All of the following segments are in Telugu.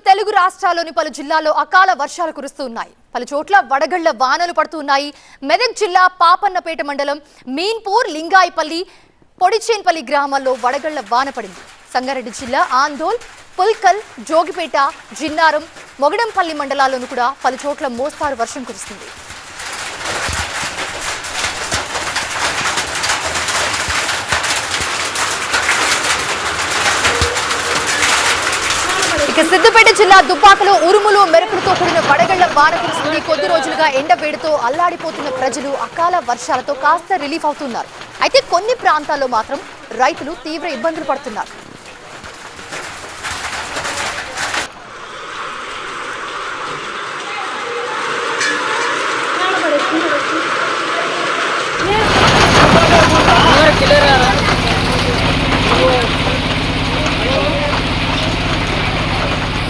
తెలుగు రాష్ట్రాల్లోని పలు జిల్లాల్లో అకాల వర్షాలు కురుస్తున్నాయి. పలు చోట్ల వడగళ్ల వానలు పడుతున్నాయి. మెదక్ జిల్లా పాపన్నపేట మండలం మీన్పూర్, లింగాయపల్లి, పొడిచేన్పల్లి గ్రామాల్లో వడగళ్ల వాన పడింది. సంగారెడ్డి జిల్లా ఆందోల్, పుల్కల్, జోగిపేట, జిన్నారం, మొగడంపల్లి మండలాల్లోనూ కూడా పలు చోట్ల మోస్తారు వర్షం కురుస్తుంది. సిద్దిపేట జిల్లా దుబ్బాకలో ఉరుములు మెరుపులతో కూడిన వడగళ్ల వాన కురుస్తుంది. కొద్ది రోజులుగా ఎండ వేడితో అల్లాడిపోతున్న ప్రజలు అకాల వర్షాలతో కాస్త రిలీఫ్ అవుతున్నారు. అయితే కొన్ని ప్రాంతాల్లో మాత్రం రైతులు తీవ్ర ఇబ్బందులు పడుతున్నారు.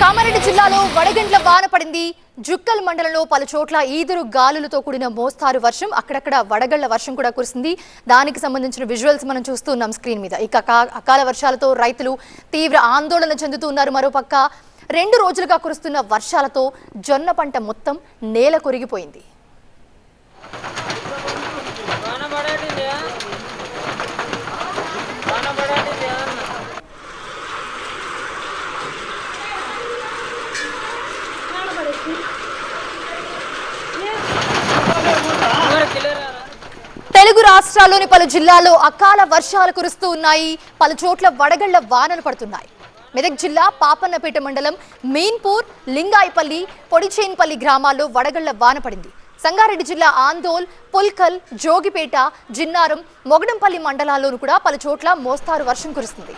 కామారెడ్డి జిల్లాలో వడగండ్ల వాన పడింది. జుక్కల్ మండలంలో పలు చోట్ల ఈదురు గాలులతో కూడిన మోస్తారు వర్షం, అక్కడక్కడ వడగళ్ల వర్షం కూడా కురిసింది. దానికి సంబంధించిన విజువల్స్ మనం చూస్తున్నాం స్క్రీన్ మీద. ఇక అకాల వర్షాలతో రైతులు తీవ్ర ఆందోళన చెందుతున్నారు. మరోపక్క 2 రోజులుగా కురుస్తున్న వర్షాలతో జొన్న పంట మొత్తం నేల కొరిగిపోయింది. తెలుగు రాష్ట్రాల్లోని పలు జిల్లాల్లో అకాల వర్షాలు కురుస్తూ ఉన్నాయి. పలు చోట్ల వడగళ్ల వానలు పడుతున్నాయి. మెదక్ జిల్లా పాపన్నపేట మండలం మీన్పూర్, లింగాయపల్లి, పొడిచేన్పల్లి గ్రామాల్లో వడగళ్ల వాన పడింది. సంగారెడ్డి జిల్లా ఆందోల్, పుల్కల్, జోగిపేట, జిన్నారం, మొగడంపల్లి మండలాల్లోనూ కూడా పలు చోట్ల మోస్తారు వర్షం కురుస్తుంది.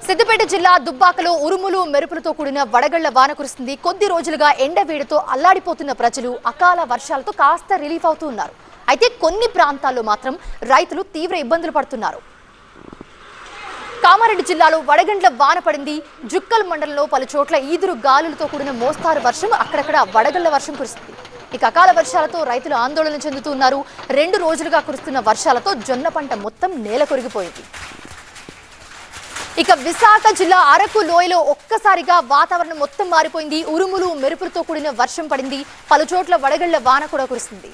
సిద్దిపేట జిల్లా దుబ్బాకలో ఉరుములు మెరుపులతో కూడిన వడగళ్ల వాన కురుస్తుంది. కొద్ది రోజులుగా ఎండ వేడితో అల్లాడిపోతున్న ప్రజలు అకాల వర్షాలతో కాస్త రిలీఫ్ అవుతూ ఉన్నారు. అయితే కొన్ని ప్రాంతాల్లో మాత్రం రైతులు తీవ్ర ఇబ్బందులు పడుతున్నారు. కామారెడ్డి జిల్లాలో వడగండ్ల వాన పడింది. జుక్కల్ మండలంలో పలు చోట్ల ఈదురు గాలులతో కూడిన మోస్తారు వర్షం, అక్కడక్కడ వడగళ్ల వర్షం కురుస్తుంది. ఇక అకాల వర్షాలతో రైతులు ఆందోళన చెందుతున్నారు. 2 రోజులుగా కురుస్తున్న వర్షాలతో జొన్న పంట మొత్తం నేల కొరిగిపోయింది. ఇక విశాఖ జిల్లా అరకు లోయలో ఒక్కసారిగా వాతావరణం మొత్తం మారిపోయింది. ఉరుములు మెరుపులతో కూడిన వర్షం పడింది. పలు చోట్ల వడగళ్ల వాన కూడా కురుస్తుంది.